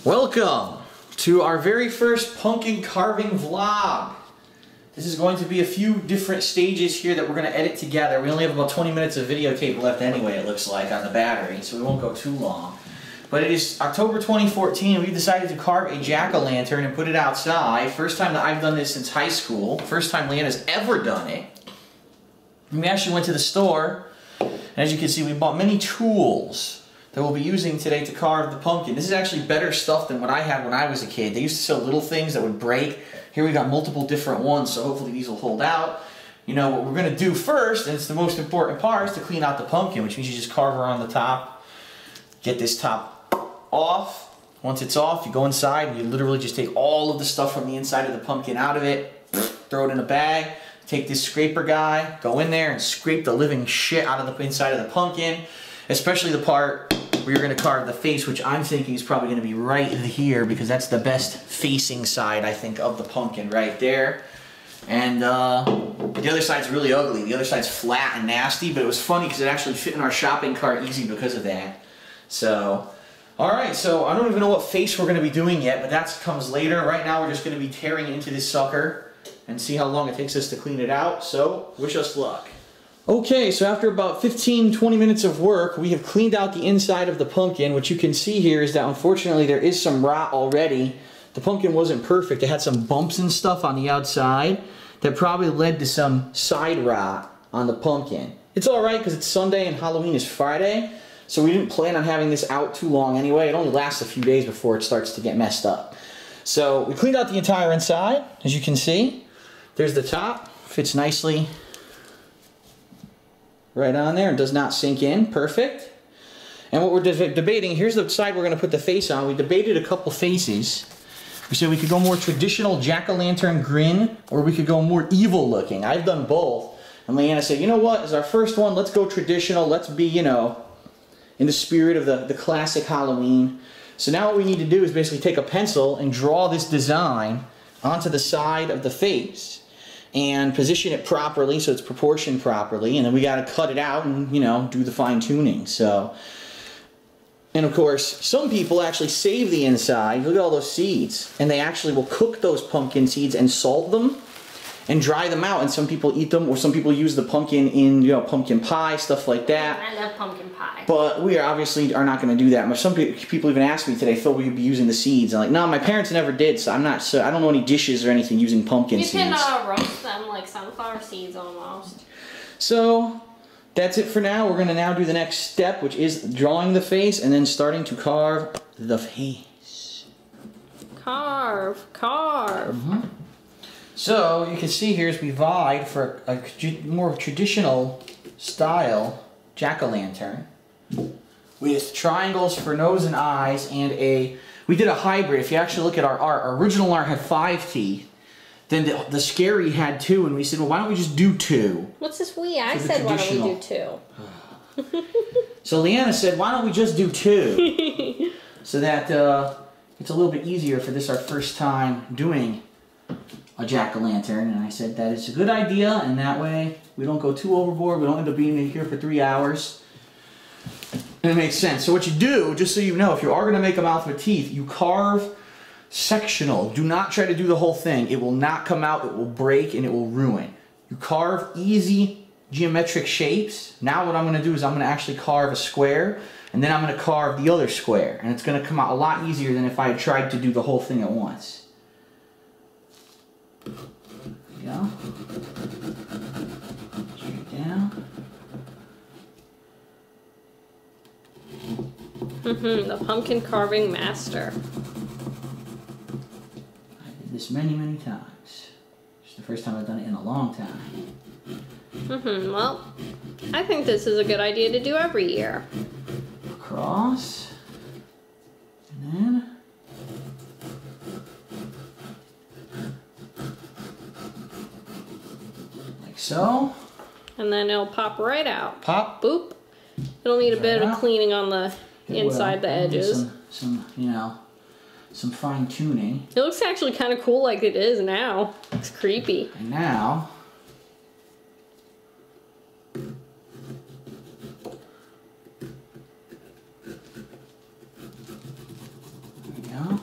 Welcome to our very first pumpkin carving vlog. This is going to be a few different stages here that we're going to edit together. We only have about 20 minutes of videotape left anyway, it looks like, on the battery, so we won't go too long. But it is October 2014, and we decided to carve a jack-o'-lantern and put it outside. First time that I've done this since high school. First time Leanna's ever done it. And we actually went to the store, and as you can see, we bought many tools that we'll be using today to carve the pumpkin. This is actually better stuff than what I had when I was a kid. They used to sell little things that would break. Here we got multiple different ones, so hopefully these will hold out. You know, what we're going to do first, and it's the most important part, is to clean out the pumpkin, which means you just carve around the top. Get this top off. Once it's off, you go inside and you literally just take all of the stuff from the inside of the pumpkin out of it, throw it in a bag, take this scraper guy, go in there and scrape the living shit out of the inside of the pumpkin, especially the part where you're going to carve the face, which I'm thinking is probably going to be right here because that's the best facing side, I think, of the pumpkin right there. And the other side's really ugly. The other side's flat and nasty, but it was funny because it actually fit in our shopping cart easy because of that. So, alright, so I don't even know what face we're going to be doing yet, but that comes later. Right now we're just going to be tearing into this sucker and see how long it takes us to clean it out. So, wish us luck. Okay, so after about 15-20 minutes of work, we have cleaned out the inside of the pumpkin. What you can see here is that unfortunately there is some rot already. The pumpkin wasn't perfect. It had some bumps and stuff on the outside that probably led to some side rot on the pumpkin. It's alright because it's Sunday and Halloween is Friday, so we didn't plan on having this out too long anyway. It only lasts a few days before it starts to get messed up. So we cleaned out the entire inside, as you can see. There's the top, fits nicely right on there and does not sink in. Perfect. And what we're debating, here's the side we're going to put the face on. We debated a couple faces. We said we could go more traditional jack-o'-lantern grin, or we could go more evil looking. I've done both. And Leanna said, you know what, as our first one, let's go traditional. Let's be, you know, in the spirit of the classic Halloween. So now what we need to do is basically take a pencil and draw this design onto the side of the face and position it properly so it's proportioned properly, and then we got to cut it out and, you know, do the fine tuning. So, and of course some people actually save the inside. Look at all those seeds, and they actually will cook those pumpkin seeds and salt them and dry them out, and some people eat them, or some people use the pumpkin in, you know, pumpkin pie, stuff like that. I love pumpkin pie. But we obviously are not going to do that. Some people even asked me today, Phil, will you be using the seeds? I'm like, no, my parents never did, so I'm not. So I don't know any dishes or anything using pumpkin seeds. You can roast them like sunflower seeds almost. So that's it for now. We're going to now do the next step, which is drawing the face and then starting to carve the face. Carve, carve. Mm-hmm. So you can see here is we vied for a more traditional style jack-o'-lantern with triangles for nose and eyes, and we did a hybrid. If you actually look at our art, our original art had 5 teeth. Then the scary had 2, and we said, well, why don't we just do 2? What's this we? I said, why don't we do 2? So Leanna said, why don't we just do 2? So that it's a little bit easier for this, our first time doing a jack-o'-lantern. And I said, that is a good idea, and that way we don't go too overboard. We don't end up being here for 3 hours. And it makes sense. So what you do, just so you know, if you are going to make a mouth with teeth, you carve sectional. Do not try to do the whole thing. It will not come out, it will break, and it will ruin. You carve easy geometric shapes. Now what I'm going to do is I'm going to actually carve a square, and then I'm going to carve the other square. And it's going to come out a lot easier than if I had tried to do the whole thing at once. There we go. Straight down. The pumpkin carving master. I did this many, many times. It's the first time I've done it in a long time. Well, I think this is a good idea to do every year. Across. And then like so. And then it'll pop right out. Pop. Boop. It'll need a bit of cleaning on the inside the edges. Some, you know, some fine tuning. It looks actually kind of cool like it is now. It's creepy. And now There we go.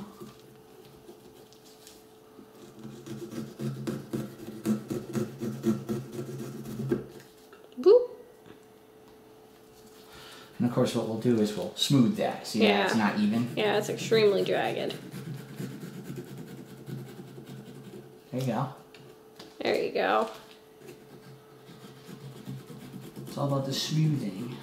course what we'll do is we'll smooth that. See that it's not even? Yeah, it's extremely jagged. There you go. There you go. It's all about the smoothing.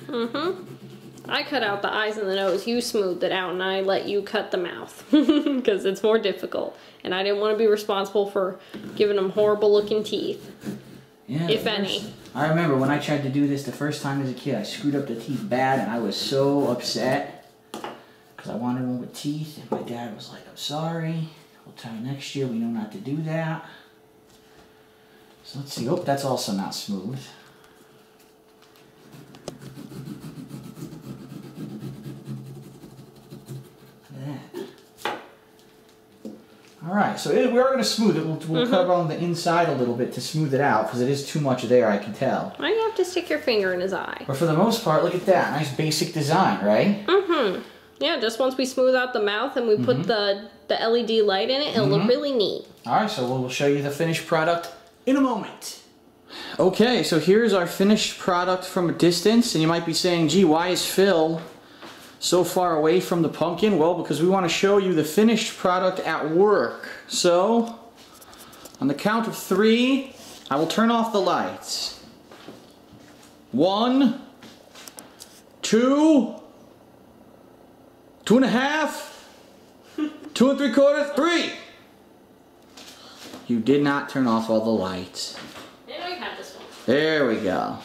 I cut out the eyes and the nose. You smoothed it out, and I let you cut the mouth because it's more difficult. And I didn't want to be responsible for giving them horrible-looking teeth, if any. I remember when I tried to do this the first time as a kid, I screwed up the teeth bad, and I was so upset because I wanted one with teeth, and my dad was like, "I'm sorry. We'll try next year. We know not to do that." So let's see. Oh, that's also not smooth. Alright, so we are going to smooth it. We'll cut on the inside a little bit to smooth it out because it is too much there, I can tell. Why do you have to stick your finger in his eye? But for the most part, look at that. Nice basic design, right? Yeah, just once we smooth out the mouth and we put the LED light in it, it'll look really neat. Alright, so we'll show you the finished product in a moment. Okay, so here's our finished product from a distance. And you might be saying, gee, why is Phil so far away from the pumpkin? Well, because we want to show you the finished product at work. So, on the count of 3, I will turn off the lights. 1, 2, 2.5, 2 3/4, 3. You did not turn off all the lights. Maybe we have this one. There we go.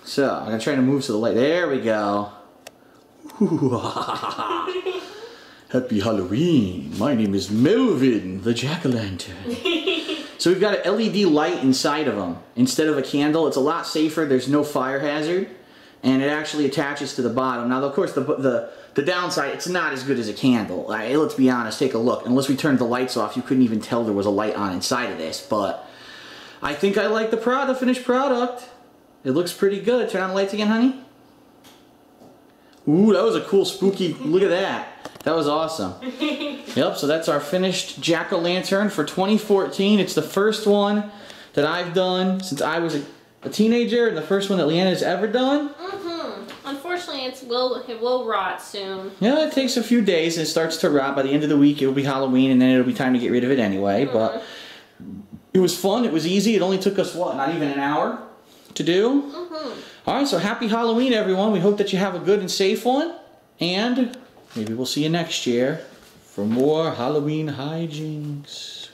So, I'm going to try to move to the light. There we go. Happy Halloween. My name is Melvin, the Jack-O-Lantern. So we've got an LED light inside of them instead of a candle. It's a lot safer. There's no fire hazard. And it actually attaches to the bottom. Now, of course, the downside, it's not as good as a candle. Let's be honest, take a look. Unless we turned the lights off, you couldn't even tell there was a light on inside of this. But I think I like the finished product. It looks pretty good. Turn on the lights again, honey. Ooh, that was a cool spooky, look at that. That was awesome. Yep, so that's our finished Jack-O-Lantern for 2014. It's the first one that I've done since I was a teenager, and the first one that Leanna's ever done. Unfortunately, it will rot soon. Yeah, it takes a few days and it starts to rot. By the end of the week, it will be Halloween, and then it'll be time to get rid of it anyway. But it was fun, it was easy. It only took us, what, not even an hour to do? Alright, so happy Halloween, everyone. We hope that you have a good and safe one. And maybe we'll see you next year for more Halloween hijinks.